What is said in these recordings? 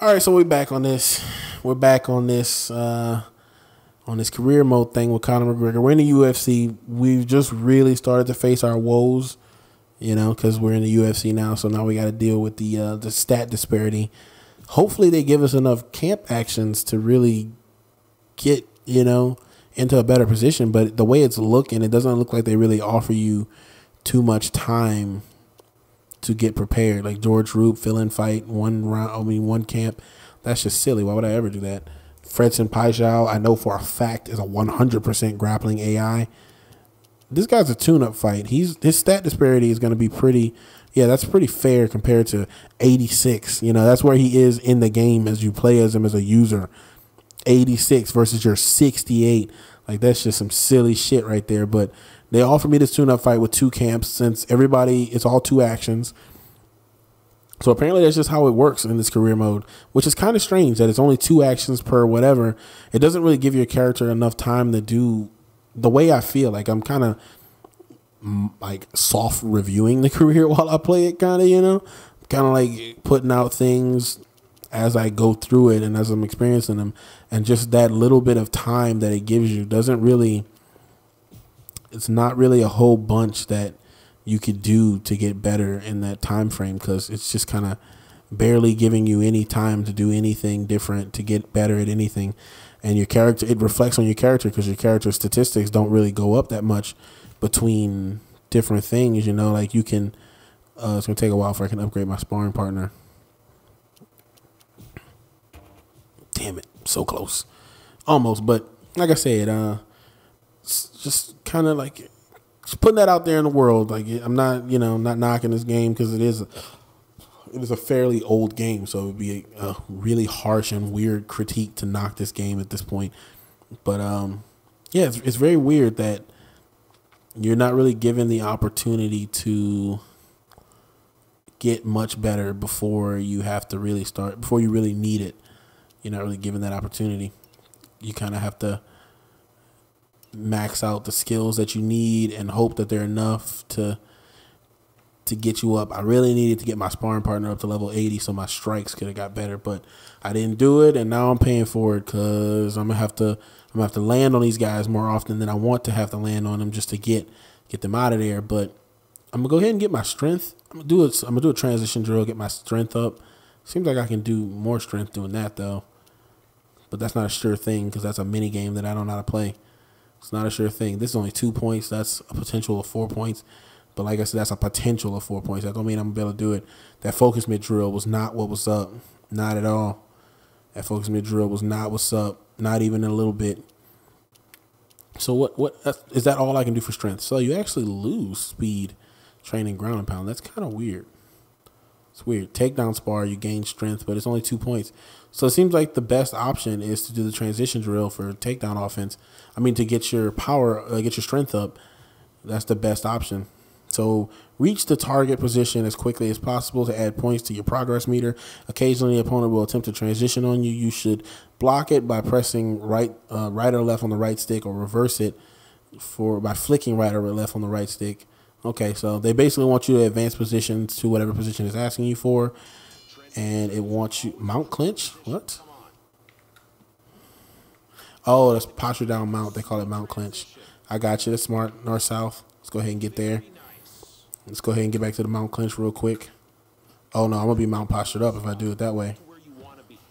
All right, so we're back on this. We're back on this career mode thing with Conor McGregor. We're in the UFC. We've just really started to face our woes, because we're in the UFC now. So now we got to deal with the stat disparity. Hopefully, they give us enough camp actions to really get into a better position. But the way it's looking, it doesn't look like they really offer you too much time to get prepared. Like George Roop, fill-in fight, one camp. That's just silly. Why would I ever do that? Fredson Paixão, I know for a fact, is a 100% grappling AI. This guy's a tune-up fight. His stat disparity is going to be pretty. Yeah, that's pretty fair compared to 86. That's where he is in the game as you play as him as a user. 86 versus your 68. Like, that's just some silly shit right there. But they offered me this tune-up fight with 2 camps since it's all 2 actions. So apparently that's just how it works in this career mode, which is kind of strange that it's only 2 actions per whatever. It doesn't really give your character enough time to do the way I feel. Like, I'm kind of like soft reviewing the career while I play it, kind of, kind of like putting out things as I go through it and as I'm experiencing them. And just that little bit of time that it gives you it's not really a whole bunch that you could do to get better in that time frame, because it's just kind of barely giving you any time to do anything different to get better at anything. And your character, it reflects on your character because your character statistics don't really go up that much between different things. Like you can, it's going to take a while before I can upgrade my sparring partner. Damn it. So close. Almost. But like I said, just kind of like just putting that out there in the world. Like, I'm not, not knocking this game because it is a fairly old game. So it would be a really harsh and weird critique to knock this game at this point. But, yeah, it's very weird that you're not really given the opportunity to get much better before you have to really start, before you really need it. You're not really given that opportunity. You kind of have to max out the skills that you need and hope that they're enough to get you up. I really needed to get my sparring partner up to level 80 so my strikes could have got better, but I didn't do it, and now I'm paying for it because I'm gonna have to land on these guys more often than I want to have to land on them just to get them out of there. But I'm gonna go ahead and get my strength. I'm gonna do a transition drill, get my strength up. Seems like I can do more strength doing that though, but that's not a sure thing because that's a mini game that I don't know how to play. It's not a sure thing. This is only 2 points. That's a potential of 4 points. But like I said, that's a potential of 4 points. That don't mean I'm going to be able to do it. That focus mid drill was not what was up. Not at all. That focus mid drill was not what's up. Not even a little bit. So what is that all I can do for strength? So you actually lose speed training ground and pound. That's kind of weird. It's weird. Takedown spar, you gain strength, but it's only 2 points. So it seems like the best option is to do the transition drill for takedown offense. I mean, to get your power, get your strength up. That's the best option. So reach the target position as quickly as possible to add points to your progress meter. Occasionally, the opponent will attempt to transition on you. You should block it by pressing right or left on the right stick, or reverse it by flicking right or left on the right stick. Okay, so they basically want you to advance positions to whatever position it's asking you for. And it wants you... Mount clinch? What? Oh, that's posture down mount. They call it mount clinch. I got you. That's smart. North-south. Let's go ahead and get there. Let's go ahead and get back to the mount clinch real quick. Oh, no. I'm going to be mount postured up if I do it that way.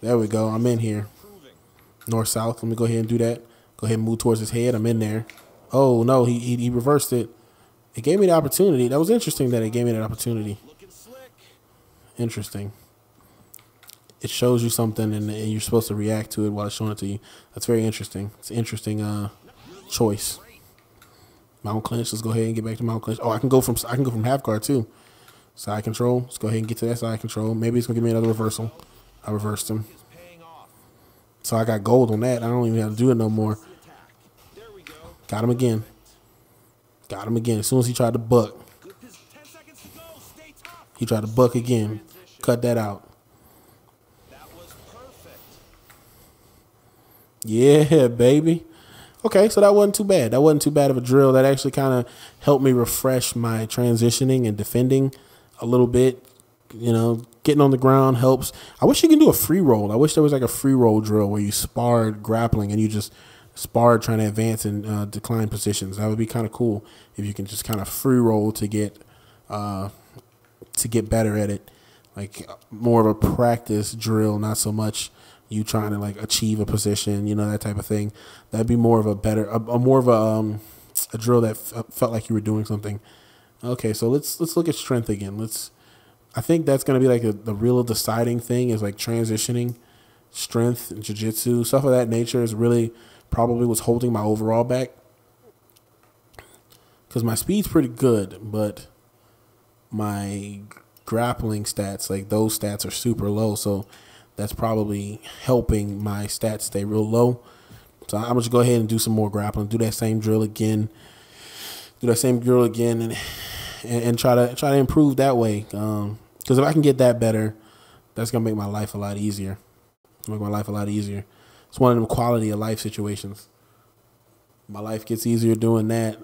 There we go. I'm in here. North-south. Let me go ahead and do that. Go ahead and move towards his head. I'm in there. Oh, no. He reversed it. It gave me the opportunity. That was interesting that it gave me that opportunity. Interesting. It shows you something and you're supposed to react to it while it's showing it to you. That's very interesting. It's an interesting choice. Mount clinch. Let's go ahead and get back to mount clinch. Oh, I can go from half guard too. Side control. Let's go ahead and get to that side control. Maybe it's gonna give me another reversal. I reversed him. So I got gold on that. I don't even have to do it no more. Got him again. Got him again. As soon as he tried to buck. He tried to buck again. Cut that out. Yeah, baby. Okay, so that wasn't too bad. That wasn't too bad of a drill. That actually kind of helped me refresh my transitioning and defending a little bit. You know, getting on the ground helps. I wish you can do a free roll. I wish there was like a free roll drill where you sparred grappling and you just sparred trying to advance and decline positions. That would be kind of cool if you can just kind of free roll to get better at it. Like more of a practice drill, not so much you trying to like achieve a position, you know, that type of thing. That'd be more of a drill that felt like you were doing something. Okay, so let's look at strength again. I think that's gonna be like the real deciding thing is like transitioning, strength, and jiu-jitsu, stuff of that nature is really probably what's holding my overall back. Because my speed's pretty good, but my grappling stats, like those stats are super low, so that's probably helping my stats stay real low. So I'm just go ahead and do some more grappling, do that same drill again, and try to improve that way. Because if I can get that better, that's gonna make my life a lot easier. It's one of them quality of life situations. My life gets easier doing that.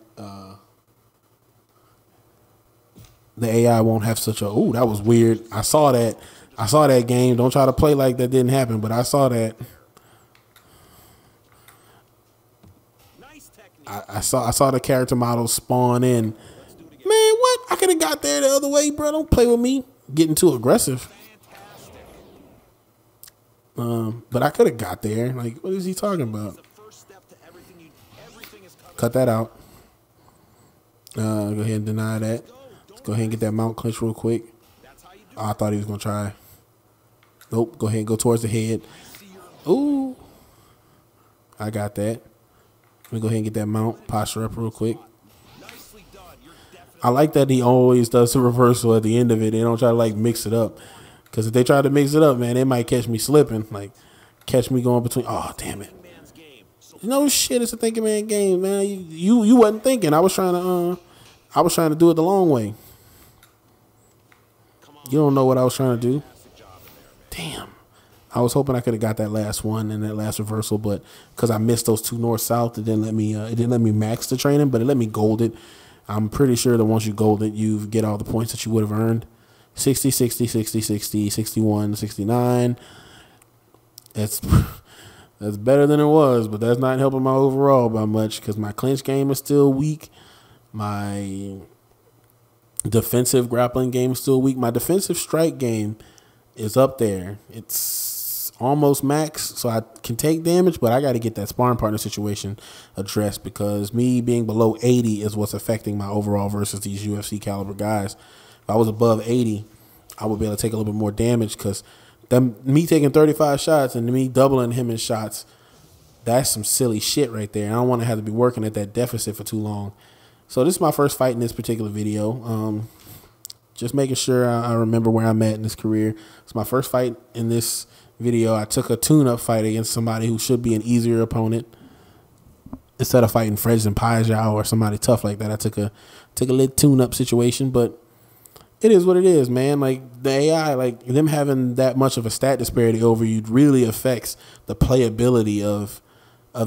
The AI won't have such a, ooh, that was weird. I saw that game. Don't try to play like that didn't happen, but I saw that. I saw the character model spawn in. Man, what? I could have got there the other way, bro. Don't play with me. Getting too aggressive. But I could have got there. Like, what is he talking about? Cut that out. Go ahead and deny that. Let's go ahead and get that mount clinch real quick. Oh, I thought he was going to try. Nope. Go ahead and go towards the head. Ooh. I got that. Let me go ahead and get that mount. Posture up real quick. I like that he always does the reversal at the end of it. They don't try to, like, mix it up. Because if they try to mix it up, man, they might catch me slipping. Like, catch me going between. Oh, damn it. No shit, it's a thinking man game, man. You wasn't thinking. I was trying to do it the long way. You don't know what I was trying to do. Damn. I was hoping I could have got that last one and that last reversal, but because I missed those two north-south, it didn't let me max the training, but it let me gold it. I'm pretty sure that once you gold it, you get all the points that you would have earned. 60, 60, 60, 60, 61, 69. That's better than it was, but that's not helping my overall by much because my clinch game is still weak. My defensive grappling game is still weak. My defensive strike game is up there. It's almost max, so I can take damage, but I got to get that sparring partner situation addressed because me being below 80 is what's affecting my overall versus these UFC caliber guys. If I was above 80, I would be able to take a little bit more damage because me taking 35 shots and me doubling him in shots, that's some silly shit right there. I don't want to have to be working at that deficit for too long. So this is my first fight in this particular video. Just making sure I remember where I'm at in this career. It's my first fight in this video. I took a tune-up fight against somebody who should be an easier opponent. Instead of fighting Fredson Pajau or somebody tough like that, I took a little tune-up situation, but it is what it is, man. Like the AI, like them having that much of a stat disparity over you really affects the playability of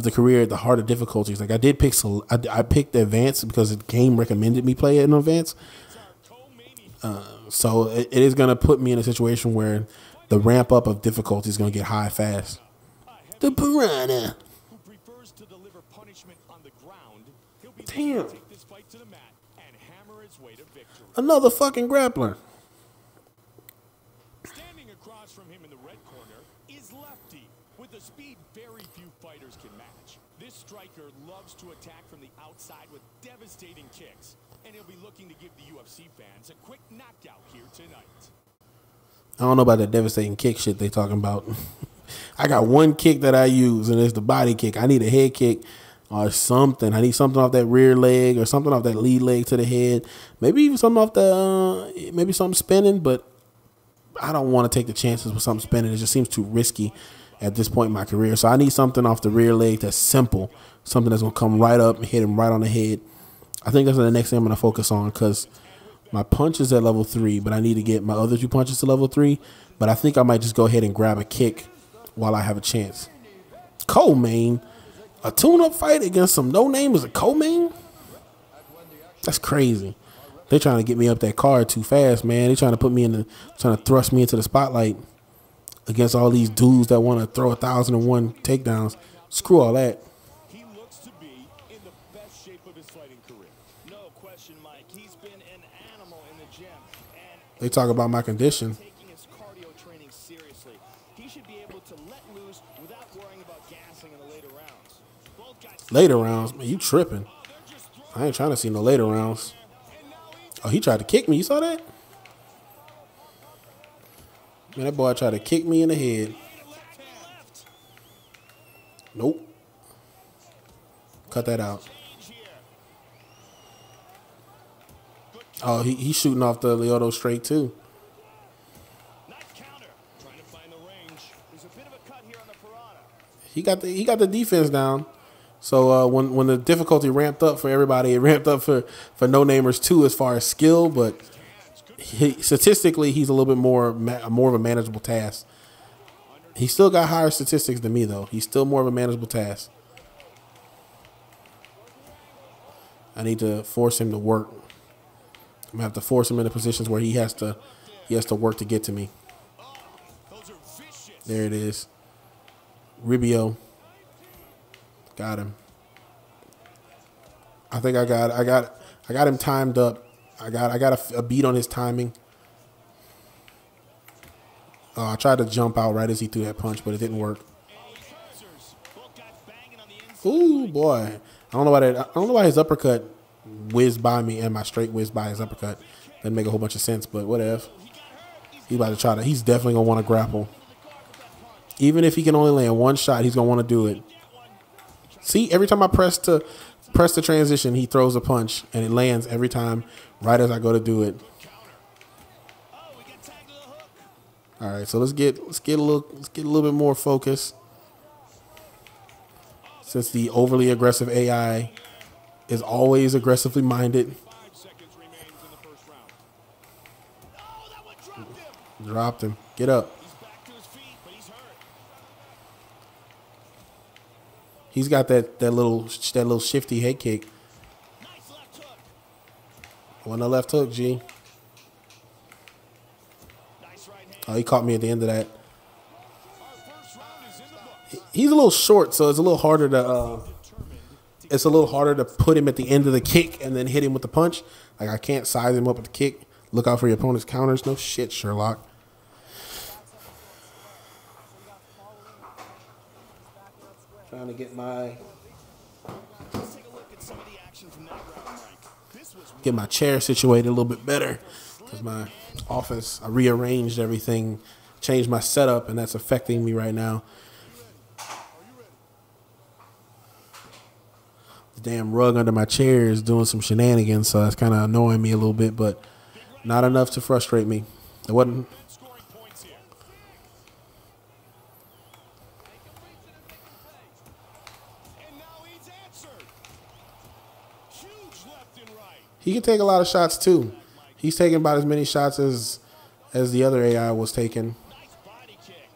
the career at the harder difficulties. Like I did pick, I picked advanced because the game recommended me play it in advanced. So it is going to put me in a situation where the ramp up of difficulty is going to get high fast. The piranha. Damn. Another fucking grappler. Standing across from him in the red corner is Lefty, with a speed very few fighters can match. This striker loves to attack from the outside with devastating kicks, and he'll be looking to give the UFC fans a quick knockout here tonight. I don't know about that devastating kick shit they talking about. I got one kick that I use, and it's the body kick. I need a head kick or something. I need something off that rear leg or something off that lead leg to the head. Maybe even something off the, maybe something spinning, but I don't want to take the chances with something spinning. It just seems too risky at this point in my career. So I need something off the rear leg that's simple, something that's going to come right up and hit him right on the head. I think that's the next thing I'm going to focus on because my punch is at level 3, but I need to get my other 2 punches to level 3. But I think I might just go ahead and grab a kick while I have a chance. Co-main. A tune-up fight against some no-name is a co-main? That's crazy. They trying to get me up that card too fast, man. They trying to put me in the, trying to thrust me into the spotlight against all these dudes that want to throw 1,001 takedowns. Screw all that. He looks to be in the best shape of his fighting career. No question, Mike. He's been an animal in the gym. And They talk about my condition. taking his cardio training seriously. He should be able to let loose without worrying about gassing in the later rounds. Both guys Later rounds, man, you tripping. I ain't trying to see no later rounds. Oh, he tried to kick me. You saw that? Man, that boy tried to kick me in the head. Nope. Cut that out. Oh, he's shooting off the Lyoto straight too. Nice counter. Trying to find the range. There's a bit of a cut here on the Parada. He got the defense down. So when the difficulty ramped up for everybody, it ramped up for no-namers too as far as skill, but statistically he's a little bit more of a manageable task. He still got higher statistics than me though. He's still more of a manageable task. I need to force him to work. I'm gonna have to force him into positions where he has to work to get to me. Those are vicious. There it is. Ribio. Got him. I think I got him timed up. I got a beat on his timing. I tried to jump out right as he threw that punch, but it didn't work. Both guys banging on the inside. Ooh, boy. I don't know why his uppercut whizzed by me and my straight whizzed by his uppercut. Didn't make a whole bunch of sense, but whatever. He's about to try to. He's definitely gonna want to grapple. Even if he can only land one shot, he's gonna want to do it. See, every time I press the transition, he throws a punch and it lands every time right as I go to do it. All right, so let's get a little bit more focus. Since the overly aggressive AI is always aggressively minded. 5 seconds remains in the first round. Oh, that one dropped him. Dropped him. Get up. He's back to his feet, but he's hurt. He's got that little shifty head kick. Nice left hook. Wasn't a left hook, G. Nice right hand. Oh, he caught me at the end of that. Our first round is in the books. He's a little short, so it's a little harder to put him at the end of the kick and then hit him with the punch. Like I can't size him up with the kick. Look out for your opponent's counters. No shit, Sherlock. Trying to get my Let's take a look at some of the action from that round, Mike. This was get my chair situated a little bit better because my office, I rearranged everything, changed my setup, and that's affecting me right now. The damn rug under my chair is doing some shenanigans, so that's kind of annoying me a little bit, but not enough to frustrate me. It wasn't. Scoring points here. And now he's answered. Huge left and right. He can take a lot of shots too. He's taking about as many shots as the other AI was taking. Nice body kick.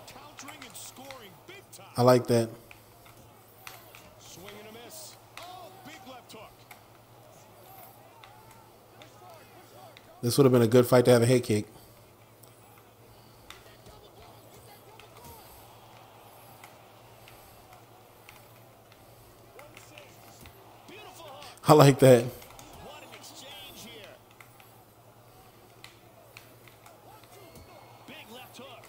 Countering and scoring big time. I like that. Swing and a miss. Oh, big left hook. This would have been a good fight to have a head kick. Beautiful hook. I like that. What an exchange here. Big left hook.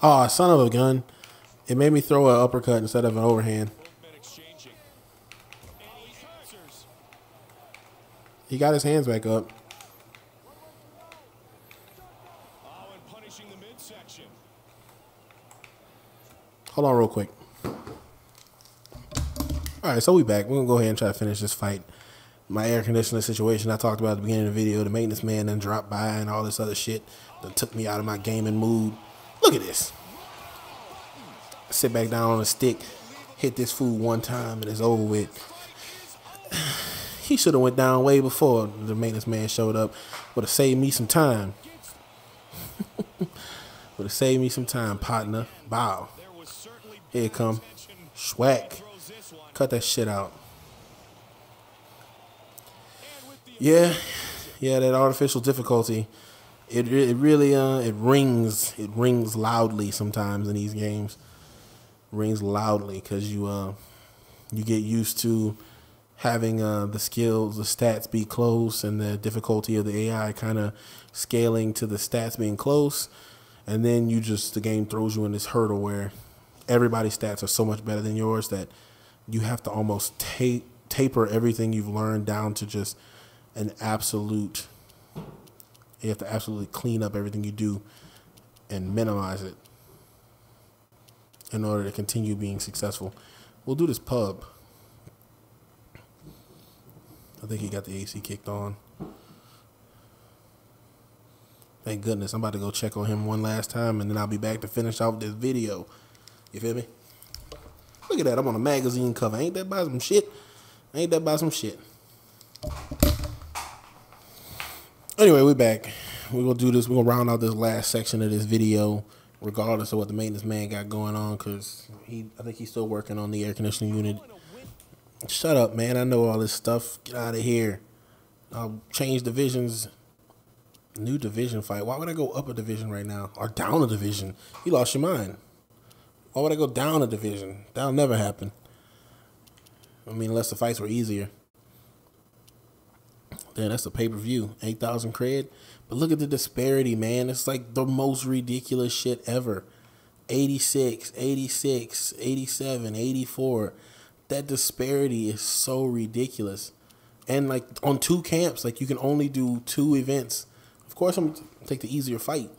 Oh, son of a gun. It made me throw an uppercut instead of an overhand. Both men exchanging. And he answers. He got his hands back up. Oh, and punishing the midsection. Hold on real quick. All right, so we back. We're going to go ahead and try to finish this fight. My air conditioner situation I talked about at the beginning of the video. The maintenance man then dropped by and all this other shit that took me out of my gaming mood. Look at this. Sit back down on a stick, hit this food one time, and it's over with. He should have went down way before the maintenance man showed up. Would have saved me some time. Would have saved me some time, partner. Bow. Here it come. Schwack. Cut that shit out. Yeah. Yeah, that artificial difficulty. It really it rings loudly sometimes in these games. Rings loudly because you get used to having the skills, the stats be close, and the difficulty of the AI kind of scaling to the stats being close, and then the game throws you in this hurdle where everybody's stats are so much better than yours that you have to almost taper everything you've learned down to just an absolute. You have to absolutely clean up everything you do and minimize it in order to continue being successful. We'll do this pub. I think he got the AC kicked on. Thank goodness. I'm about to go check on him one last time, and then I'll be back to finish off this video. You feel me? Look at that. I'm on a magazine cover. Ain't that by some shit? Ain't that by some shit? Anyway, we're back. We're going to do this. We're going to round out this last section of this video, regardless of what the maintenance man got going on, because I think he's still working on the air conditioning unit. Shut up, man. I know all this stuff. Get out of here. I'll change divisions. New division fight. Why would I go up a division right now? Or down a division? You lost your mind. Why would I go down a division? That'll never happen. I mean, unless the fights were easier. Then that's a pay-per-view. 8,000 cred. But look at the disparity, man. It's like the most ridiculous shit ever. 86, 86, 87, 84. That disparity is so ridiculous. And like on 2 camps, like you can only do 2 events. Of course, I'm going to take the easier fight.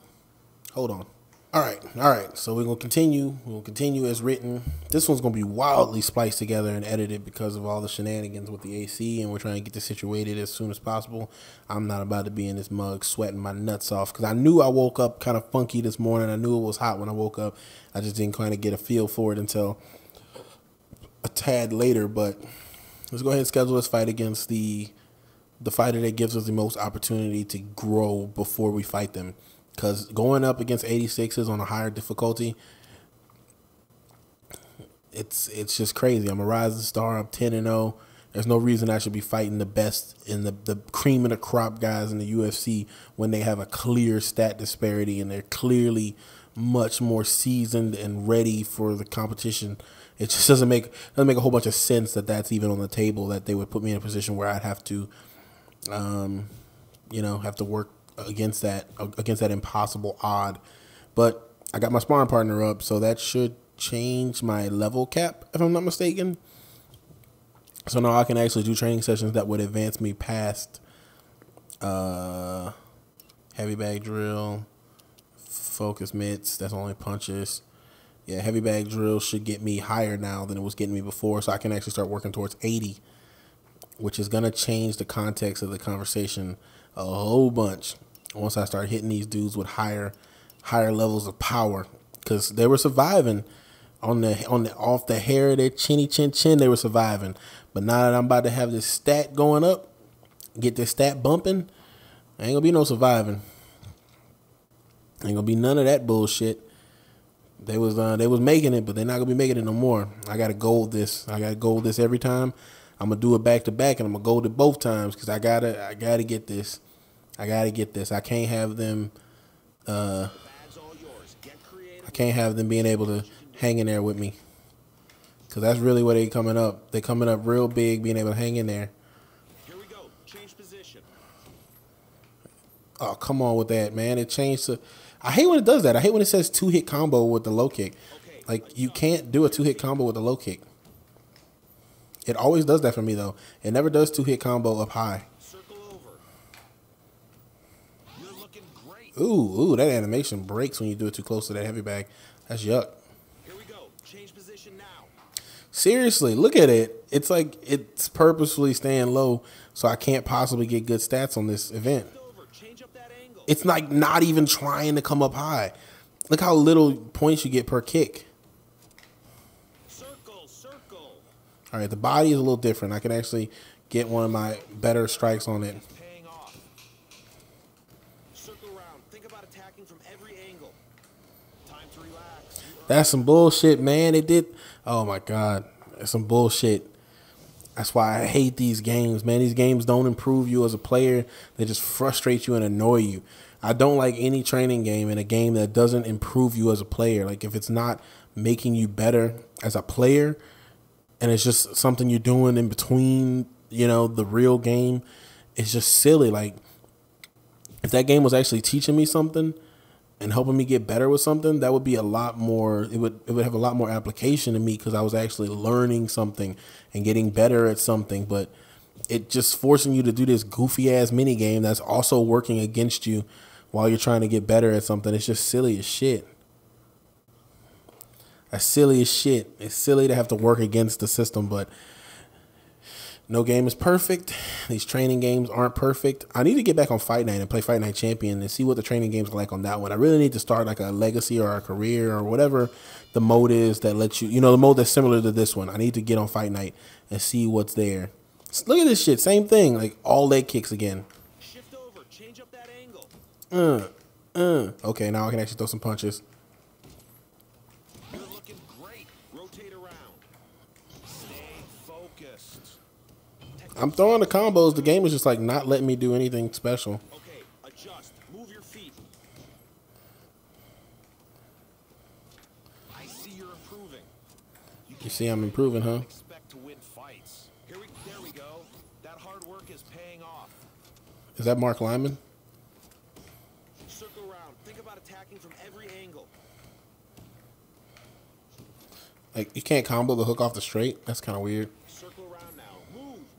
Hold on. All right. So we're going to continue. We'll continue as written. This one's going to be wildly spliced together and edited because of all the shenanigans with the AC, and we're trying to get this situated as soon as possible. I'm not about to be in this mug sweating my nuts off because I knew I woke up kind of funky this morning. I knew it was hot when I woke up. I just didn't kind of get a feel for it until a tad later. But let's go ahead and schedule this fight against the fighter that gives us the most opportunity to grow before we fight them. Because going up against 86s on a higher difficulty, it's just crazy. I'm a rising star. I'm 10-0. There's no reason I should be fighting the best in the cream of the crop guys in the UFC when they have a clear stat disparity and they're clearly much more seasoned and ready for the competition. It just doesn't make a whole bunch of sense that that's even on the table, that they would put me in a position where I'd have to, have to work against that impossible odd. But I got my sparring partner up, so that should change my level cap, if I'm not mistaken. So now I can actually do training sessions that would advance me past heavy bag drill, focus mitts, that's only punches. Yeah, heavy bag drill should get me higher now than it was getting me before, so I can actually start working towards 80, which is going to change the context of the conversation a whole bunch once I start hitting these dudes with higher levels of power, because they were surviving on the off the hair of their chinny chin. They were surviving, but now that I'm about to have this stat going up, get this stat bumping, ain't gonna be no surviving. Ain't gonna be none of that bullshit. They was making it, but they're not gonna be making it no more. I gotta gold this. Every time. I'm gonna do it back to back, and I'm gonna gold it both times because I gotta get this. I can't have them. I can't have them being able to hang in there with me, because that's really where they coming up. They coming up real big, being able to hang in there. Here we go. Change position. Oh, come on with that, man. It changed to. I hate when it does that. I hate when it says 2-hit combo with the low kick. Like, you can't do a 2-hit combo with the low kick. It always does that for me, though. It never does 2-hit combo up high. Circle over. You're looking great. Ooh, that animation breaks when you do it too close to that heavy bag. That's yuck. Here we go. Change position now. Seriously, look at it. It's like it's purposefully staying low, so I can't possibly get good stats on this event. Change up that angle. It's like not even trying to come up high. Look how little points you get per kick. Circle. All right, the body is a little different. I can actually get one of my better strikes on it. Paying off. Circle around. Think about attacking from every angle. That's some bullshit, man. It did. Oh my God, that's some bullshit. That's why I hate these games, man. These games don't improve you as a player. They just frustrate you and annoy you. I don't like any training game in a game that doesn't improve you as a player. Like if it's not making you better as a player and it's just something you're doing in between, you know, the real game, it's just silly. Like if that game was actually teaching me something and helping me get better with something, that would be a lot more, it would have a lot more application to me because I was actually learning something and getting better at something. But it just forcing you to do this goofy ass mini game that's also working against you while you're trying to get better at something. It's just silly as shit. That's silly as shit. It's silly to have to work against the system, but no game is perfect. These training games aren't perfect. I need to get back on Fight Night and play Fight Night Champion and see what the training games are like on that one. I really need to start like a legacy or a career or whatever the mode is that lets you, you know, the mode that's similar to this one. I need to get on Fight Night and see what's there. Look at this shit. Same thing. Like all leg kicks again. Shift over. Change up that angle. Okay, now I can actually throw some punches. You're looking great. Rotate around. Stay focused. I'm throwing the combos. The game is just like not letting me do anything special. Okay, adjust. Move your feet. I see you're improving. You see I'm improving, huh? Expect to win fights. There we go. That hard work is paying off. Is that Mark Lyman? Circle around. Think about attacking from every angle. Like you can't combo the hook off the straight? That's kind of weird. Circle around now.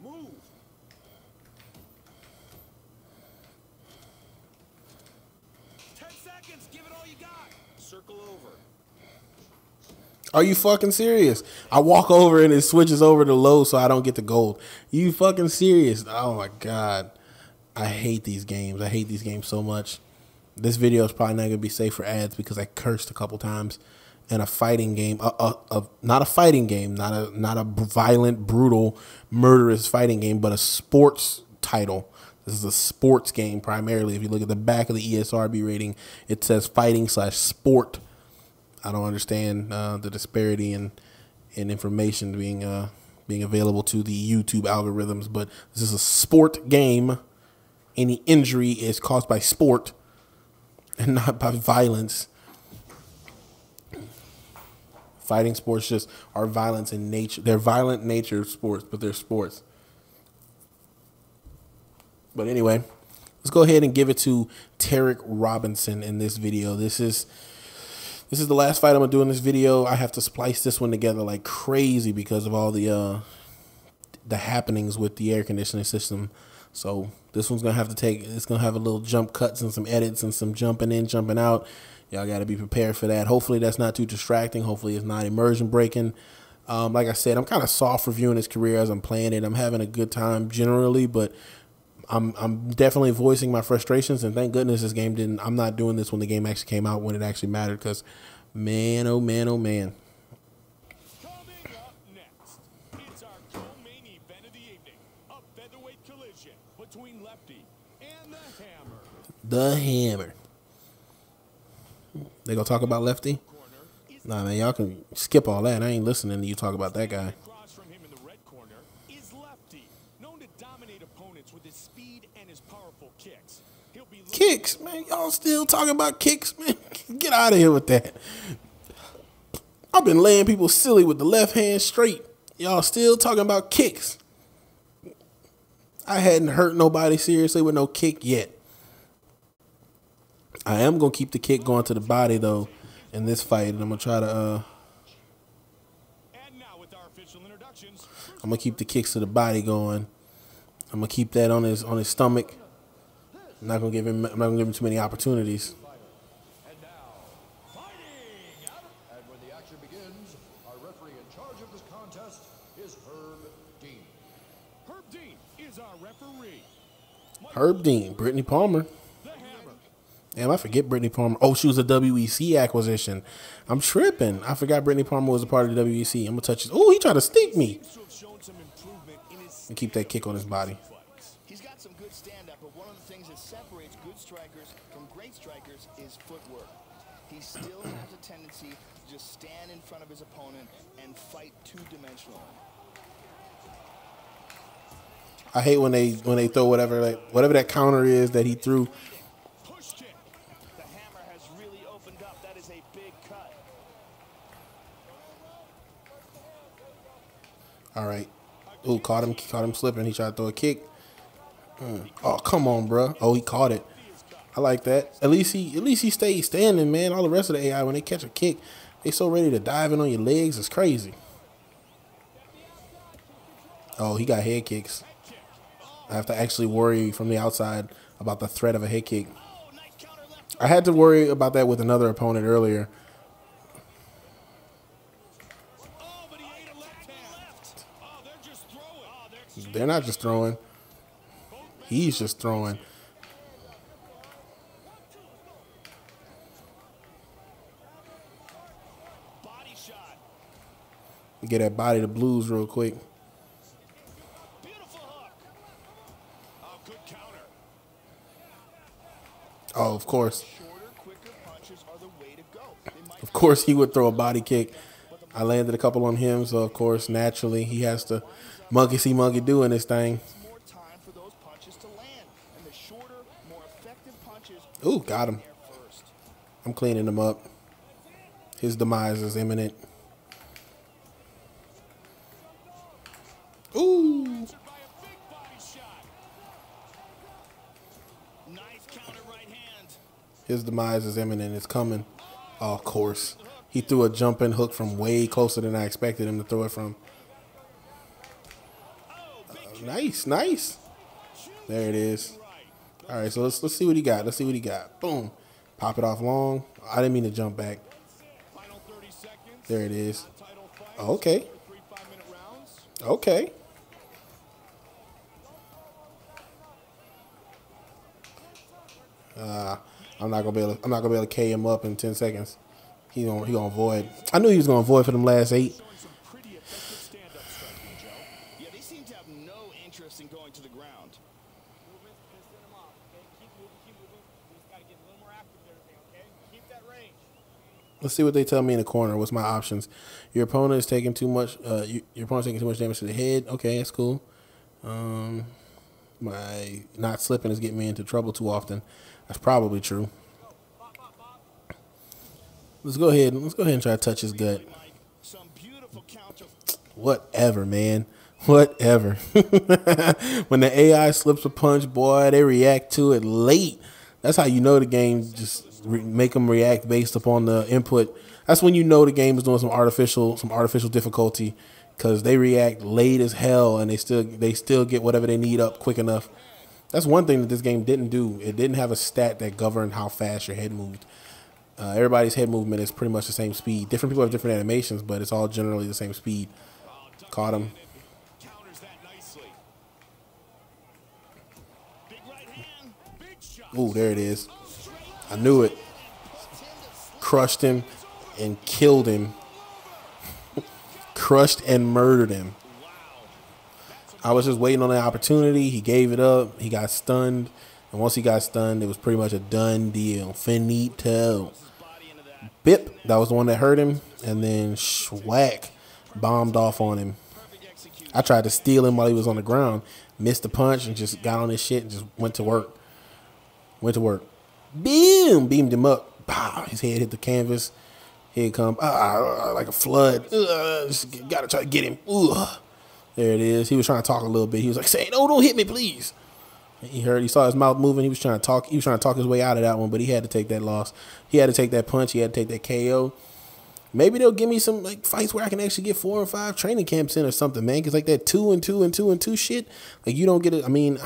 Move. 10 seconds. Give it all you got. Circle over. Are you fucking serious? I walk over and it switches over to low so I don't get the gold. You fucking serious? Oh my God. I hate these games. I hate these games so much. This video is probably not going to be safe for ads because I cursed a couple times in a fighting game. Not a fighting game, not a violent, brutal, murderous fighting game, but a sports title. This is a sports game primarily. If you look at the back of the ESRB rating, it says fighting/sport. I don't understand the disparity in information being available to the YouTube algorithms, but this is a sport game. Any injury is caused by sport and not by violence. Fighting sports just are violence in nature. They're violent nature sports, but they're sports. But anyway, let's go ahead and give it to Tarek Robinson in this video. This is the last fight I'm gonna do in this video. I have to splice this one together like crazy because of all the happenings with the air conditioning system. So this one's gonna have to take. It's gonna have a little jump cuts and some edits and some jumping in, jumping out. Y'all got to be prepared for that. Hopefully that's not too distracting. Hopefully it's not immersion breaking. Like I said, I'm kind of soft reviewing his career as I'm playing it. I'm having a good time generally, but I'm definitely voicing my frustrations. And thank goodness this game didn't. I'm not doing this when the game actually came out, when it actually mattered. Because man, oh man, oh man. Coming up next, it's our co-main event of the evening, a featherweight collision between Lefty and the Hammer. The Hammer. They gonna talk about Lefty? Nah, man, y'all can skip all that. I ain't listening to you talk about that guy. Across from him in the red corner is Lefty, known to dominate opponents with his speed and his powerful kicks. He'll be Kicks, man. Y'all still talking about kicks, man? Get out of here with that. I've been laying people silly with the left hand straight. Y'all still talking about kicks. I hadn't hurt nobody seriously with no kick yet. I am going to keep the kick going to the body, though, in this fight. And I'm going to try to, And now with our official introductions, I'm going to keep the kicks to the body going. I'm going to keep that on his stomach. I'm not going to give him too many opportunities. And now, fighting! And when the action begins, our referee in charge of this contest is Herb Dean. Herb Dean is our referee. Herb Dean, Brittany Palmer. The Hammer. Damn, I forget Brittany Palmer. Oh, she was a WEC acquisition. I'm tripping. I forgot Brittany Palmer was a part of the WEC. I'm going to touch his. Oh, he tried to sneak me. Seems to have shown some improvement in his And keep that kick on his body. fights. He's got some good stand-up, but one of the things that separates good strikers from great strikers is footwork. He still has a tendency to just stand in front of his opponent and fight two-dimensionally. I hate when they throw whatever that counter is that he threw. Push kick. The hammer has really opened up. That is a big cut. All right. Ooh, caught him slipping. He tried to throw a kick. Oh, come on, bro. Oh, he caught it. I like that. At least he stayed standing, man. All the rest of the AI, when they catch a kick, they so ready to dive in on your legs. It's crazy. Oh, he got head kicks. I have to actually worry from the outside about the threat of a head kick. I had to worry about that with another opponent earlier. They're not just throwing. He's just throwing. Body shot. Get that body to blues real quick. Beautiful hook. Oh, good counter. Oh, of course. Shorter, quicker punches are the way to go. They might Of course he would throw a body kick. I landed a couple on him, so of course, naturally, he has to monkey see monkey doing this thing. more time for those punches to land. And the shorter, more effective punches Ooh, got him. there first. I'm cleaning him up. His demise is imminent. Ooh. By a big body shot. Nice counter right hand. His demise is imminent. It's coming. Oh, of course. He threw a jumping hook from way closer than I expected him to throw it from. Nice, nice. There it is. All right, so let's see what he got. Let's see what he got. Boom. Pop it off long. I didn't mean to jump back. Final 30 seconds. There it is. Title fight. Oh, okay. 3 5-minute rounds. Okay. I'm not gonna be able to K him up in 10 seconds. He gonna avoid. I knew he was gonna avoid for them last 8. Showing some pretty effective stand-up striking, Joe. Yeah, they seem to have no interest in going to the ground. Movement, pissing them off, okay? Keep moving. We just gotta get a little more active with everything, okay? Keep that range. Let's see what they tell me in the corner. What's my options? Your opponent is taking too much. Your opponent's taking too much damage to the head. Okay, that's cool. My not slipping is getting me into trouble too often. That's probably true. Let's go ahead and try to touch his gut. Some beautiful counter. Whatever, man. Whatever. When the AI slips a punch, boy, they react to it late. That's how you know the game. Just make them react based upon the input. That's when you know the game is doing some artificial difficulty, because they react late as hell and they still get whatever they need up quick enough. That's one thing that this game didn't do. It didn't have a stat that governed how fast your head moved. Everybody's head movement is pretty much the same speed. Different people have different animations, but it's all generally the same speed. Caught him. Counters that nicely. Big right hand. Big shot. Ooh, there it is. I knew it. Crushed him and killed him. Crushed and murdered him. I was just waiting on the opportunity. He gave it up. He got stunned. And once he got stunned, it was pretty much a done deal. Finito. Bip. That was the one that hurt him. And then schwack. Bombed off on him. I tried to steal him while he was on the ground. Missed the punch and just got on his shit and just went to work. Boom. Beamed him up. Pow. His head hit the canvas. Here it come. Like a flood. Just gotta try to get him. There it is. He was trying to talk a little bit. He was like, "Say, no, don't hit me, please." He saw his mouth moving. He was trying to talk. He was trying to talk his way out of that one, but he had to take that loss. He had to take that punch. He had to take that KO. Maybe they'll give me some like fights where I can actually get 4 or 5 training camps in or something, man. Because like that 2 and 2 and 2 and 2 shit, like you don't get it. I mean,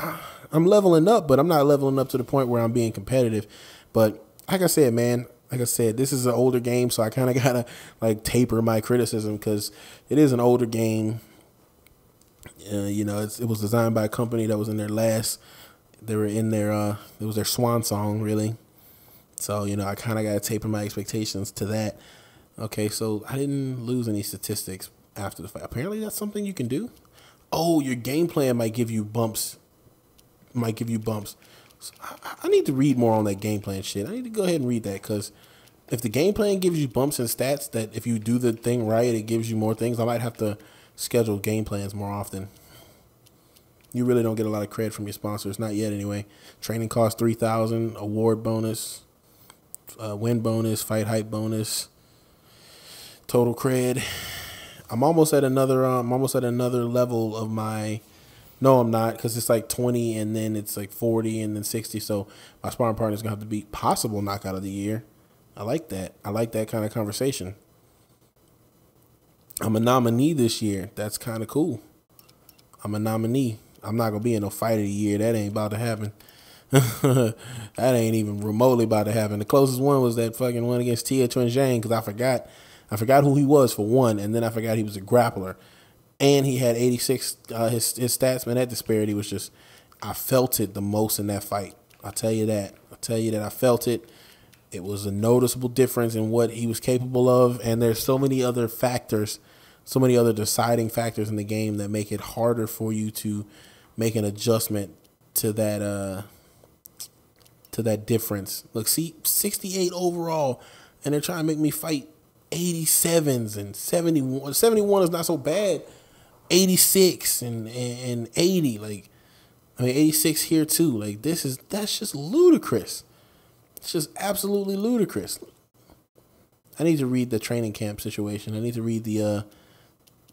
I'm leveling up, but I'm not leveling up to the point where I'm being competitive. But like I said, man, this is an older game, so I kind of gotta like taper my criticism because it is an older game. You know, it was designed by a company that was in their last. They were in their. It was their swan song, really. So you know, I kind of gotta taper my expectations to that. Okay, so I didn't lose any statistics after the fight. Apparently, that's something you can do. Oh, your game plan might give you bumps. So I need to read more on that game plan shit. I need to go ahead and read that because if the game plan gives you bumps and stats that if you do the thing right, it gives you more things, I might have to schedule game plans more often. You really don't get a lot of credit from your sponsors, not yet anyway. Training cost $3,000, award bonus, win bonus, fight hype bonus, total cred. I'm almost at another level of my. No, I'm not, because it's like 20 and then it's like 40 and then 60. So my sparring partner is gonna have to be possible knockout of the year. I like that. I like that kind of conversation. I'm a nominee this year. That's kind of cool. I'm a nominee. I'm not gonna be in no fight of the year. That ain't about to happen. That ain't even remotely about to happen. The closest one was that fucking one against THQ because I forgot who he was for one, and then I forgot he was a grappler, and he had 86. His stats, man, that disparity was just. I felt it the most in that fight. I'll tell you that. I felt it. It was a noticeable difference in what he was capable of, and there's so many other factors, so many other deciding factors in the game that make it harder for you to make an adjustment to that difference. Look, see, 68 overall, and they're trying to make me fight 87s and 71. 71 is not so bad. 86 and 80, like, I mean, 86 here too. Like, that's just ludicrous. It's just absolutely ludicrous. I need to read the training camp situation. I need to read the,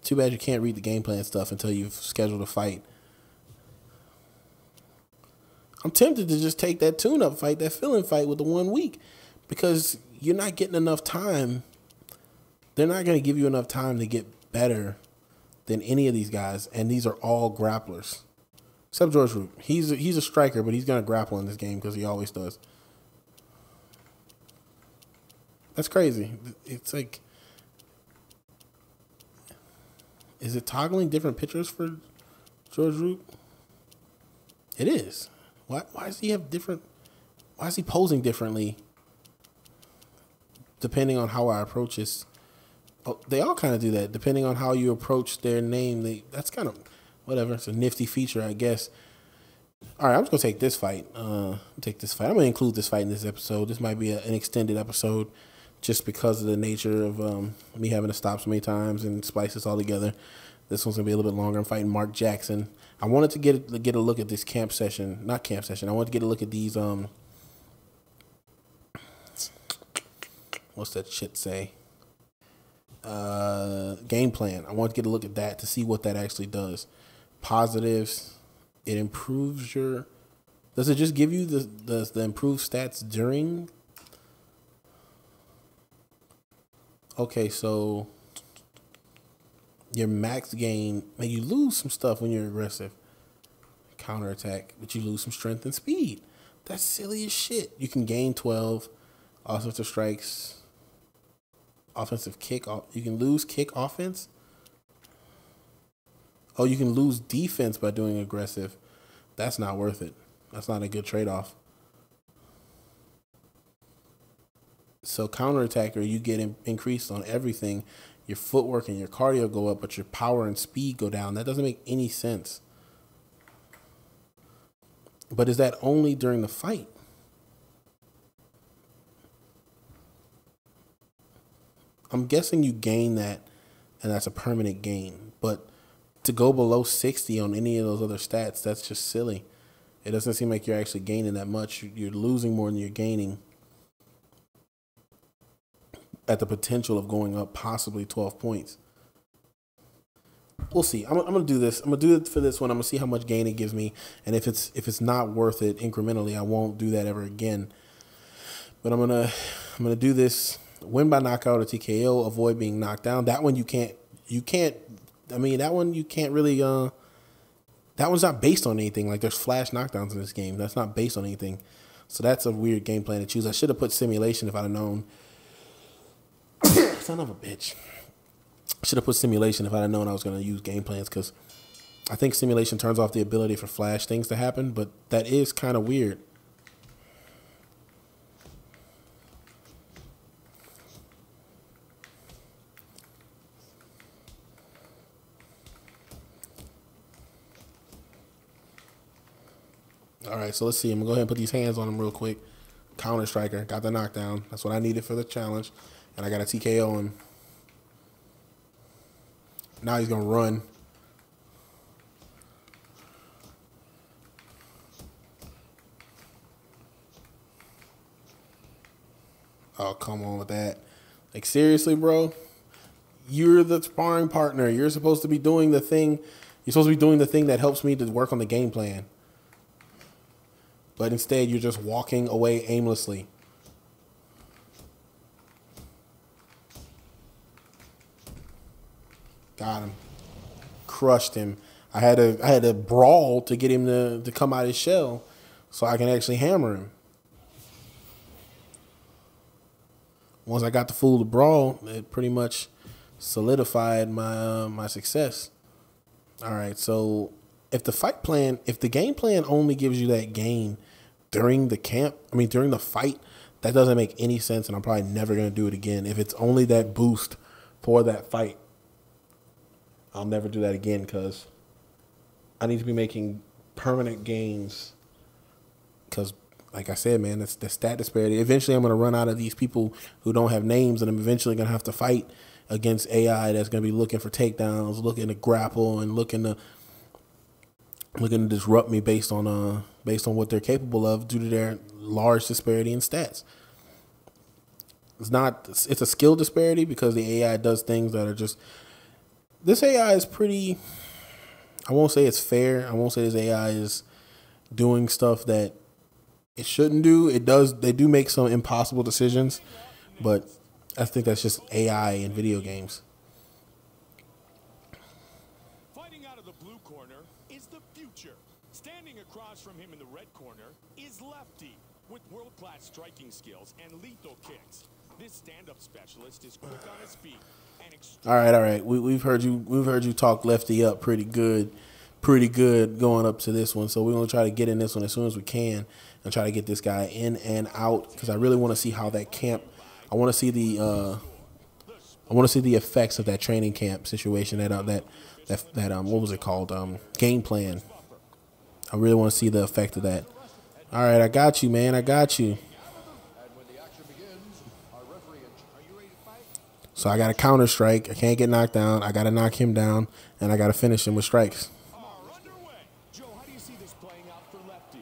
too bad you can't read the game plan stuff until you've scheduled a fight. I'm tempted to just take that tune-up fight, that fill-in fight with the 1 week, because you're not getting enough time. They're not going to give you enough time to get better than any of these guys, and these are all grapplers. Except George Root. He's a striker, but he's going to grapple in this game because he always does. That's crazy. It's like, is it toggling different pictures for George Root? It is. Why does he have different? Why is he posing differently? Depending on how I approach this, oh, they all kind of do that. Depending on how you approach their name, that's kind of whatever. It's a nifty feature, I guess. All right, I'm just gonna take this fight. I'm gonna include this fight in this episode. This might be an extended episode, just because of the nature of me having to stop so many times and splice this all together. This one's gonna be a little bit longer. I'm fighting Mark Jackson. I wanted to get a look at this not camp session. I wanted to get a look at these what's that shit say? Game plan. I wanted to get a look at that to see what that actually does. Positives. It improves your. Does it just give you the improved stats during? Okay, so your max gain, man, you lose some stuff when you're aggressive. Counterattack, but you lose some strength and speed. That's silly as shit. You can gain 12 offensive strikes, offensive kick. You can lose kick offense. Oh, you can lose defense by doing aggressive. That's not worth it. That's not a good trade-off. So counterattacker, you get increased on everything. Your footwork and your cardio go up, but your power and speed go down. That doesn't make any sense. But is that only during the fight? I'm guessing you gain that, and that's a permanent gain. But to go below 60 on any of those other stats, that's just silly. It doesn't seem like you're actually gaining that much. You're losing more than you're gaining, at the potential of going up possibly 12 points. We'll see. I'm gonna do this. I'm gonna do it for this one. I'm gonna see how much gain it gives me, and if it's not worth it incrementally, I won't do that ever again. But I'm gonna do this. Win by knockout or TKO. Avoid being knocked down. That one you can't. I mean, that one you can't really. That one's not based on anything. Like, there's flash knockdowns in this game. That's not based on anything. So that's a weird game plan to choose. I should have put simulation if I'd have known. Son of a bitch. Should have put simulation if I'd have known I was going to use game plans, because I think simulation turns off the ability for flash things to happen, but that is kind of weird. All right, so let's see. I'm going to go ahead and put these hands on him real quick. Counter striker. Got the knockdown. That's what I needed for the challenge. And I got a TKO him. Now he's going to run. Oh, come on with that. Like, seriously, bro? You're the sparring partner. You're supposed to be doing the thing. You're supposed to be doing the thing that helps me to work on the game plan. But instead, you're just walking away aimlessly. Got him. Crushed him. I had to brawl to get him to come out of his shell so I can actually hammer him. Once I got the fool to brawl, it pretty much solidified my my success. All right, so if the game plan only gives you that gain during during the fight, that doesn't make any sense, and I'm probably never gonna do it again. If it's only that boost for that fight, I'll never do that again because I need to be making permanent gains. Because, like I said, man, it's the stat disparity. Eventually, I'm gonna run out of these people who don't have names, and I'm eventually gonna have to fight against AI that's going to be looking for takedowns, looking to grapple, and looking to disrupt me based on what they're capable of due to their large disparity in stats. It's a skill disparity because the AI does things that are just, this AI is pretty, I won't say it's fair. I won't say this AI is doing stuff that it shouldn't do. They do make some impossible decisions, but I think that's just AI in video games. Fighting out of the blue corner is the future. Standing across from him in the red corner is Lefty with world-class striking skills and lethal kicks. This stand-up specialist is quick on his feet and all right. We've heard you talk Lefty up pretty good going up to this one. So we're gonna try to get in this one as soon as we can and try to get this guy in and out because I really want to see how that camp. I want to see the effects of that training camp situation, that what was it called, game plan. I really want to see the effect of that. All right, I got you, man. I got you. So I got a counter strike. I can't get knocked down. I got to knock him down, and I got to finish him with strikes. Joe, how do you see this playing out for Lefty?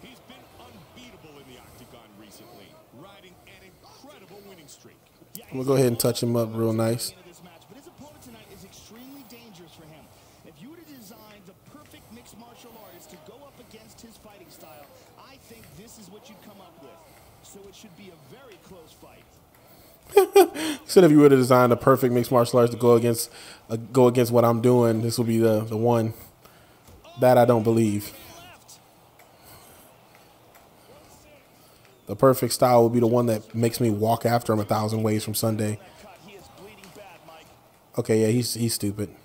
He's been unbeatable in the octagon recently, riding an incredible winning streak. I'm going to go ahead and touch him up real nice. But his opponent tonight is extremely dangerous for him. If you were to design the perfect mixed martial artist to go up against his fighting style, I think this is what you'd come up with. So it should be a very close fight. Said if you were to design the perfect mixed martial arts to go against what I'm doing, this will be the one. That I don't believe. The perfect style will be the one that makes me walk after him 1,000 ways from Sunday. Okay, yeah, he's stupid.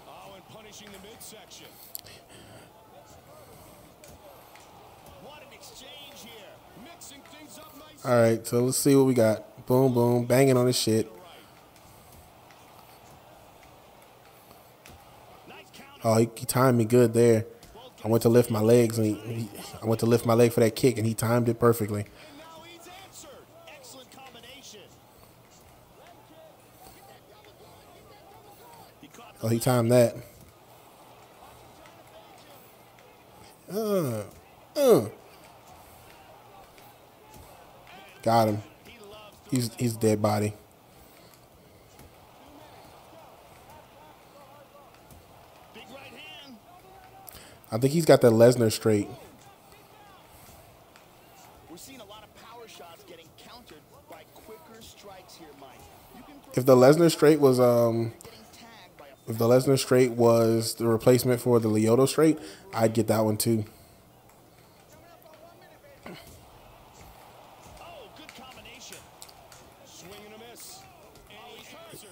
Oh, and punishing the midsection. What an exchange here. Mixing things up nicely. All right, so let's see what we got. Boom, boom, banging on his shit. Oh, he timed me good there. I went to lift my legs, and I went to lift my leg for that kick, and he timed it perfectly. And now he's answered. Excellent combination. Oh, he timed that. Got him. He's dead body. I think he's got that Lesnar straight. We're seeing a lot of power shots getting countered by quicker strikes here, Mike. If the Lesnar straight was the replacement for the Lyoto straight, I'd get that one too. Oh, good combination. Swing and a miss.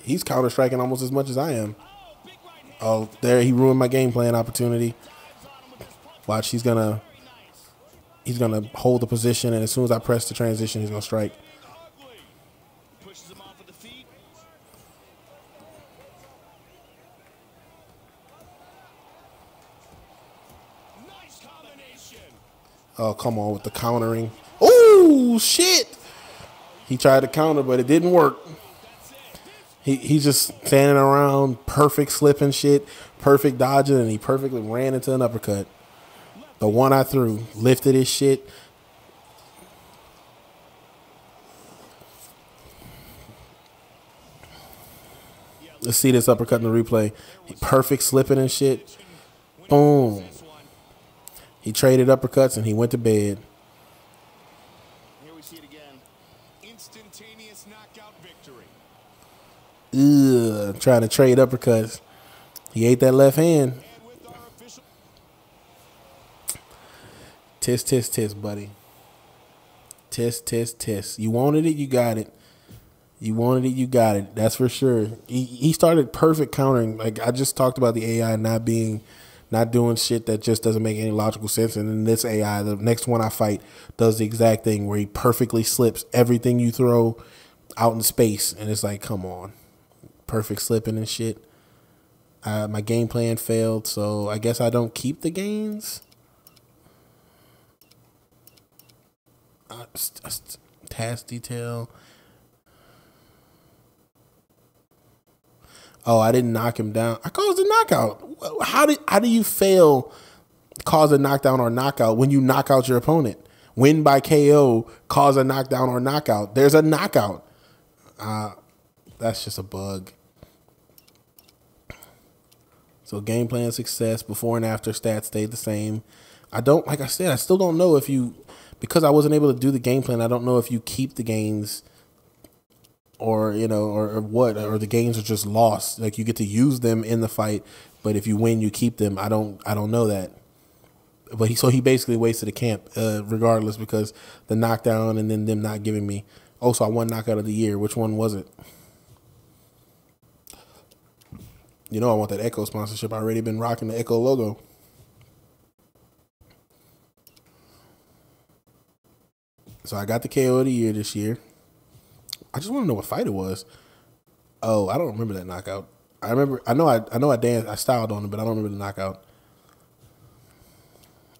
He's counter striking almost as much as I am. Oh, there, he ruined my game plan opportunity. Watch, he's gonna hold the position, and as soon as I press the transition, he's gonna strike. Pushes him off of the feet. Nice combination. Oh, come on with the countering. Oh, shit. He tried to counter, but it didn't work. He's just standing around, perfect slipping shit, perfect dodging, and he perfectly ran into an uppercut. The one I threw, lifted his shit. Let's see this uppercut in the replay. Perfect slipping and shit. Boom. He traded uppercuts and he went to bed. Here we see it again. Instantaneous knockout victory. Ugh, trying to trade uppercuts. He ate that left hand. Tisk, tisk, tisk, buddy. Tisk, tisk, tisk. You wanted it, you got it. You wanted it, you got it. That's for sure. He started perfect countering. Like I just talked about the AI not doing shit that just doesn't make any logical sense. And then this AI, the next one I fight, does the exact thing where he perfectly slips everything you throw out in space. And it's like, come on. Perfect slipping and shit. My game plan failed, so I guess I don't keep the gains. Task detail. Oh, I didn't knock him down. I caused a knockout. How do you fail cause a knockdown or knockout when you knock out your opponent? Win by KO, cause a knockdown or knockout. There's a knockout. That's just a bug. So game plan success, before and after stats stayed the same. Like I said, I still don't know if you, because I wasn't able to do the game plan, I don't know if you keep the gains or, you know, or what, or the gains are just lost. Like you get to use them in the fight, but if you win, you keep them. I don't know that. But he basically wasted a camp, regardless, because the knockdown and then them not giving me. Oh, so I won knockout of the year. Which one was it? You know I want that Echo sponsorship. I already been rocking the Echo logo. So I got the KO of the year this year. I just want to know what fight it was. Oh, I don't remember that knockout. I know I danced, I styled on it, but I don't remember the knockout.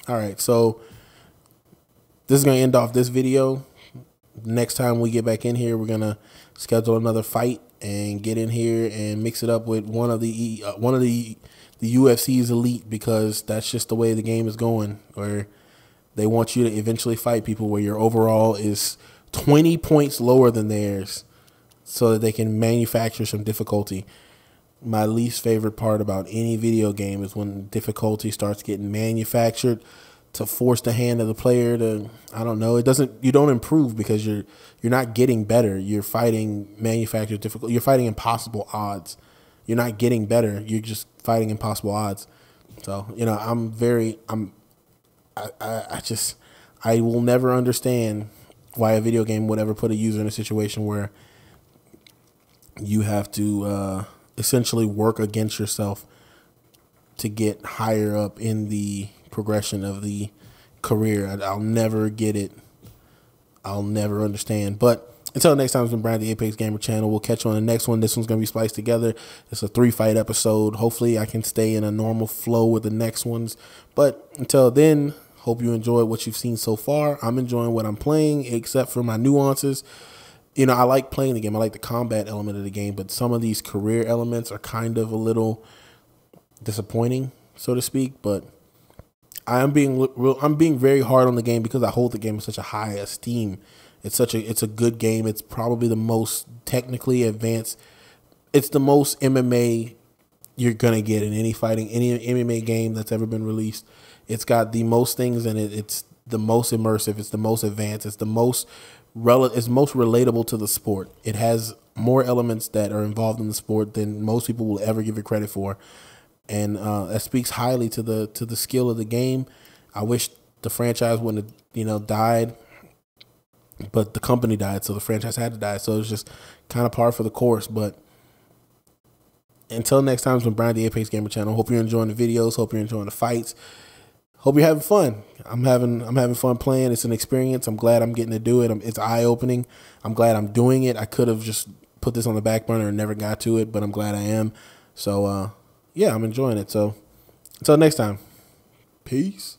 All right, so this is gonna end off this video. Next time we get back in here, we're gonna schedule another fight and get in here and mix it up with one of the UFC's elite, because that's just the way the game is going, where they want you to eventually fight people where your overall is 20 points lower than theirs so that they can manufacture some difficulty. My least favorite part about any video game is when difficulty starts getting manufactured to force the hand of the player to, I don't know, you don't improve because you're not getting better. You're fighting manufactured difficulty. You're fighting impossible odds. You're not getting better. You're just fighting impossible odds. So, you know, I will never understand why a video game would ever put a user in a situation where you have to essentially work against yourself to get higher up in the progression of the career. I'll never get it. I'll never understand. But until next time, it's been Bryant, the Apex Gamer channel. We'll catch you on the next one. This one's going to be spliced together. It's a 3-fight episode. Hopefully I can stay in a normal flow with the next ones. But until then, hope you enjoyed what you've seen so far. I'm enjoying what I'm playing, except for my nuances. You know, I like playing the game. I like the combat element of the game, but some of these career elements are kind of a little disappointing, so to speak. But I'm being very hard on the game because I hold the game in such a high esteem. It's a good game. It's probably the most technically advanced. It's the most MMA you're gonna get in any MMA game that's ever been released. It's got the most things in it. It's the most immersive. It's the most advanced. It's the most relatable to the sport. It has more elements that are involved in the sport than most people will ever give it credit for, and that speaks highly to the skill of the game. I wish the franchise wouldn't have, you know, died, but the company died, so the franchise had to die. So it's just kind of par for the course. But until next time, it's been Bryant, the Apex Gamer channel. Hope you're enjoying the videos. Hope you're enjoying the fights. Hope you're having fun. I'm having fun playing. It's an experience. I'm glad I'm getting to do it. It's eye-opening. I'm glad I'm doing it. I could have just put this on the back burner and never got to it, but I'm glad I am. So, yeah, I'm enjoying it. So, until next time, peace.